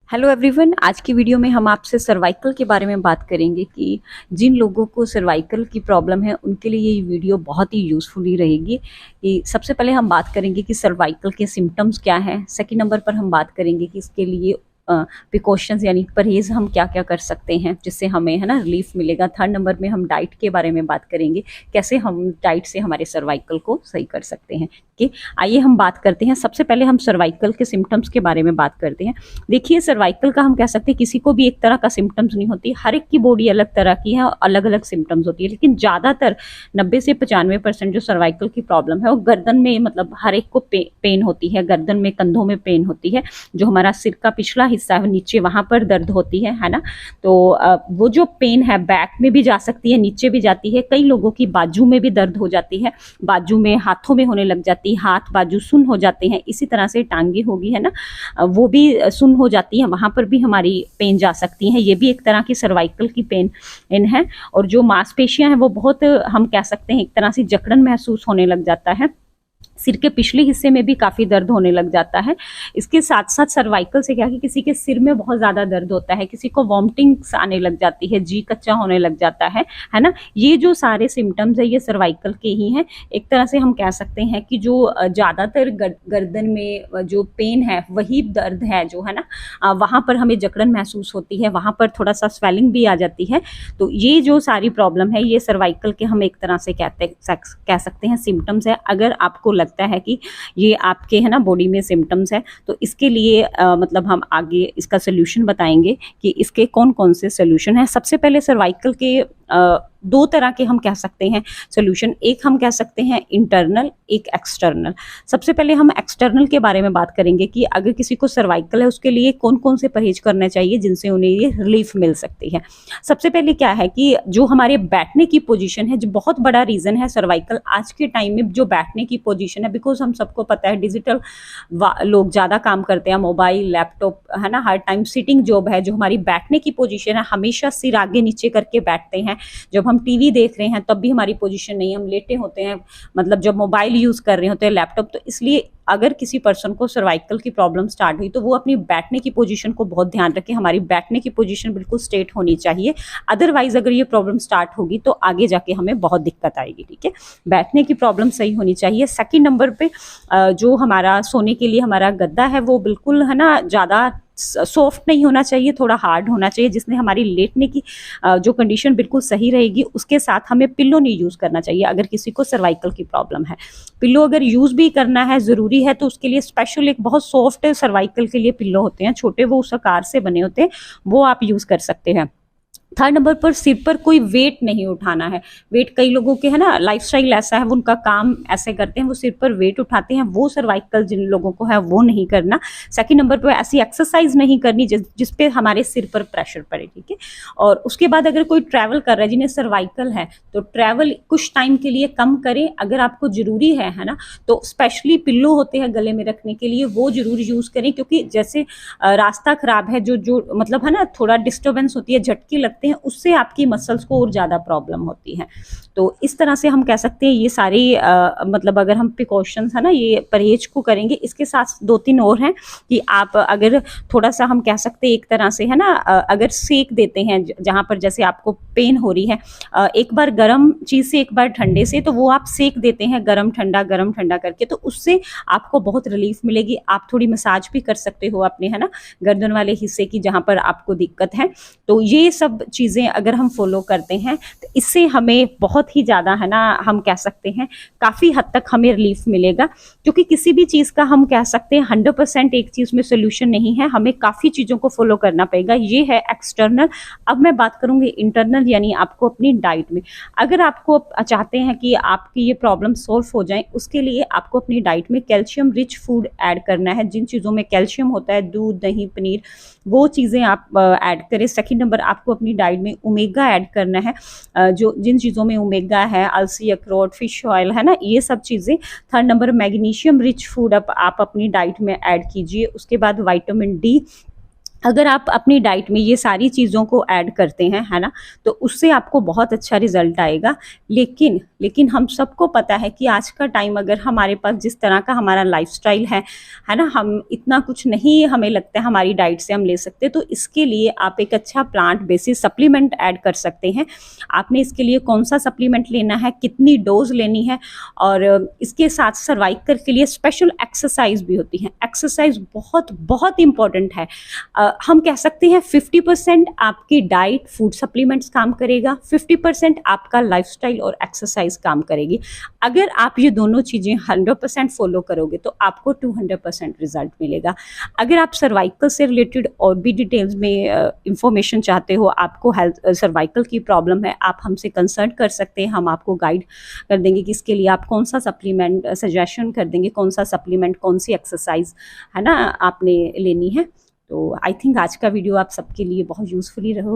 Hello everyone, आज की video में हम आपसे सर्वाइकल के बारे में बात करेंगे कि जिन लोगों को सर्वाइकल की प्रॉब्लम है उनके लिए ये वीडियो बहुत ही यूज़फुली रहेगी। कि सबसे पहले हम बात करेंगे कि सर्वाइकल के सिम्टम्स क्या हैं। सेकंड नंबर पर हम बात करेंगे कि इसके लिए प्रिकॉशंस यानी परहेज़ हम क्या क्या कर सकते हैं जिससे हमें है ना रिलीफ मिलेगा। थर्ड नंबर में हम डाइट के बारे में बात करेंगे, कैसे हम डाइट से हमारे सर्वाइकल को सही कर सकते हैं। कि आइए हम बात करते हैं। सबसे पहले हम सर्वाइकल के सिम्टम्स के बारे में बात करते हैं। देखिए, सर्वाइकल का हम कह सकते हैं किसी को भी एक तरह का सिम्टम्स नहीं होती, हर एक की बॉडी अलग तरह की है और अलग अलग सिम्टम्स होती है। लेकिन ज़्यादातर 90 से 95% जो सर्वाइकल की प्रॉब्लम है वो गर्दन में, मतलब हर एक को पेन होती है। गर्दन में, कंधों में पेन होती है। जो हमारा सिर का पिछला हिस्सा है नीचे, वहाँ पर दर्द होती है ना। तो वो जो पेन है बैक में भी जा सकती है, नीचे भी जाती है। कई लोगों की बाजू में भी दर्द हो जाती है, बाजू में, हाथों में होने लग जाती है, हाथ बाजू सुन्न हो जाते हैं। इसी तरह से टांगे होगी है ना, वो भी सुन्न हो जाती है, वहां पर भी हमारी पेन जा सकती है। ये भी एक तरह की सर्वाइकल की पेन है। और जो मांसपेशियां हैं वो बहुत, हम कह सकते हैं एक तरह से जकड़न महसूस होने लग जाता है। सिर के पिछले हिस्से में भी काफी दर्द होने लग जाता है। इसके साथ साथ सर्वाइकल से क्या कि किसी के सिर में बहुत ज्यादा दर्द होता है, किसी को वॉमिटिंग्स आने लग जाती है, जी कच्चा होने लग जाता है ना। ये जो सारे सिम्टम्स है ये सर्वाइकल के ही हैं। एक तरह से हम कह सकते हैं कि जो ज्यादातर गर्दन में जो पेन है वही दर्द है जो है ना, वहां पर हमें जकड़न महसूस होती है, वहां पर थोड़ा सा स्वेलिंग भी आ जाती है। तो ये जो सारी प्रॉब्लम है ये सर्वाइकल के हम एक तरह से कह सकते हैं सिम्टम्स है। अगर आपको लगता है कि ये आपके है ना बॉडी में सिम्टम्स है तो इसके लिए मतलब हम आगे इसका सोल्यूशन बताएंगे कि इसके कौन कौन से सोल्यूशन है। सबसे पहले सर्वाइकल के दो तरह के हम कह सकते हैं सोल्यूशन। एक हम कह सकते हैं इंटरनल, एक एक्सटर्नल। सबसे पहले हम एक्सटर्नल के बारे में बात करेंगे कि अगर किसी को सर्वाइकल है उसके लिए कौन कौन से परहेज करने चाहिए जिनसे उन्हें ये रिलीफ मिल सकती है। सबसे पहले क्या है कि जो हमारे बैठने की पोजीशन है, जो बहुत बड़ा रीजन है सर्वाइकल आज के टाइम में, जो बैठने की पोजीशन है। बिकॉज हम सबको पता है डिजिटल लोग ज्यादा काम करते हैं, मोबाइल, लैपटॉप है ना, हर टाइम सिटिंग जॉब है। जो हमारी बैठने की पोजीशन है, हमेशा सिर आगे नीचे करके बैठते हैं। जब हम टीवी देख रहे हैं तब भी हमारी पोजीशन नहीं, हम लेटे होते हैं, मतलब जब मोबाइल यूज कर रहे होते हैं, लैपटॉप। तो इसलिए अगर किसी पर्सन को सर्वाइकल की प्रॉब्लम स्टार्ट हुई तो वो अपनी बैठने की पोजीशन को बहुत ध्यान रखे। हमारी बैठने की पोजीशन बिल्कुल स्ट्रेट होनी चाहिए, अदरवाइज अगर ये प्रॉब्लम स्टार्ट होगी तो आगे जाके हमें बहुत दिक्कत आएगी। ठीक है, बैठने की प्रॉब्लम सही होनी चाहिए। सेकंड नंबर पे जो हमारा सोने के लिए हमारा गद्दा है वो बिल्कुल है ना ज़्यादा सॉफ्ट नहीं होना चाहिए, थोड़ा हार्ड होना चाहिए, जिसने हमारी लेटने की जो कंडीशन बिल्कुल सही रहेगी। उसके साथ हमें पिल्लो नहीं यूज करना चाहिए अगर किसी को सर्वाइकल की प्रॉब्लम है। पिल्लो अगर यूज भी करना है जरूरी है तो उसके लिए स्पेशल एक बहुत सॉफ्ट सर्वाइकल के लिए पिल्लो होते हैं, छोटे, वो उस आकार से बने होते हैं, वो आप यूज कर सकते हैं। थर्ड नंबर पर सिर पर कोई वेट नहीं उठाना है। वेट कई लोगों के है ना लाइफस्टाइल ऐसा है, वो उनका काम ऐसे करते हैं, वो सिर पर वेट उठाते हैं, वो सर्वाइकल जिन लोगों को है वो नहीं करना। सेकंड नंबर पर ऐसी एक्सरसाइज नहीं करनी जिस पे हमारे सिर पर प्रेशर पड़े। ठीक है, और उसके बाद अगर कोई ट्रैवल कर रहा है जिन्हें सर्वाइकल है तो ट्रैवल कुछ टाइम के लिए कम करें। अगर आपको जरूरी है ना, तो स्पेशली पिल्लो होते हैं गले में रखने के लिए, वो जरूर यूज करें। क्योंकि जैसे रास्ता खराब है, जो मतलब है ना थोड़ा डिस्टर्बेंस होती है, झटके लगते हैं, उससे आपकी मसल्स को और ज्यादा प्रॉब्लम होती है। तो इस तरह से हम कह सकते हैं ये सारी मतलब अगर हम प्रिकॉशंस है ना ये परहेज को करेंगे। इसके साथ दो तीन और हैं कि आप अगर थोड़ा सा हम कह सकते हैं एक तरह से है ना, अगर सेक देते हैं जहां पर जैसे आपको पेन हो रही है, एक बार गर्म चीज से एक बार ठंडे से, तो वो आप सेक देते हैं गर्म ठंडा करके, तो उससे आपको बहुत रिलीफ मिलेगी। आप थोड़ी मसाज भी कर सकते हो अपने है ना गर्दन वाले हिस्से की जहां पर आपको दिक्कत है। तो ये सब चीजें अगर हम फॉलो करते हैं तो इससे हमें बहुत ही ज्यादा है ना, हम कह सकते हैं काफी हद तक हमें रिलीफ मिलेगा। क्योंकि किसी भी चीज का हम कह सकते हैं 100% एक चीज में सोल्यूशन नहीं है, हमें काफी चीजों को फॉलो करना पड़ेगा। ये है एक्सटर्नल। अब मैं बात करूंगी इंटरनल, यानी आपको अपनी डाइट में, अगर आपको चाहते हैं कि आपकी ये प्रॉब्लम सॉल्व हो जाए, उसके लिए आपको अपनी डाइट में कैल्शियम रिच फूड ऐड करना है। जिन चीजों में कैल्शियम होता है, दूध, दही, पनीर, वो चीजें आप ऐड करें। सेकंड नंबर आपको अपनी डाइट में ओमेगा ऐड करना है, जो जिन चीज़ों में ओमेगा है, अलसी, अखरोट, फिश ऑयल है ना, ये सब चीज़ें। Third number magnesium rich food आप अपनी डाइट में ऐड कीजिए। उसके बाद विटामिन डी, अगर आप अपनी डाइट में ये सारी चीज़ों को ऐड करते हैं है ना, तो उससे आपको बहुत अच्छा रिजल्ट आएगा। लेकिन लेकिन हम सबको पता है कि आज का टाइम अगर हमारे पास जिस तरह का हमारा लाइफस्टाइल है ना, हम इतना कुछ नहीं हमें लगता है हमारी डाइट से हम ले सकते, तो इसके लिए आप एक अच्छा प्लांट बेसिस सप्लीमेंट ऐड कर सकते हैं। आपने इसके लिए कौन सा सप्लीमेंट लेना है, कितनी डोज लेनी है, और इसके साथ सर्वाइकल के लिए स्पेशल एक्सरसाइज भी होती है। एक्सरसाइज बहुत बहुत इंपॉर्टेंट है। हम कह सकते हैं 50% आपकी डाइट फूड सप्लीमेंट्स काम करेगा, 50% आपका लाइफस्टाइल और एक्सरसाइज काम करेगी। अगर आप ये दोनों चीज़ें 100% फॉलो करोगे तो आपको 200% रिजल्ट मिलेगा। अगर आप सर्वाइकल से रिलेटेड और भी डिटेल्स में इंफॉर्मेशन चाहते हो, आपको हेल्थ सर्वाइकल की प्रॉब्लम है, आप हमसे कंसल्ट कर सकते हैं। हम आपको गाइड कर देंगे कि इसके लिए आप कौन सा सप्लीमेंट सजेशन कर देंगे, कौन सा सप्लीमेंट, कौन सी एक्सरसाइज है ना आपने लेनी है। तो आई थिंक आज का वीडियो आप सबके लिए बहुत यूज़फुली रहो।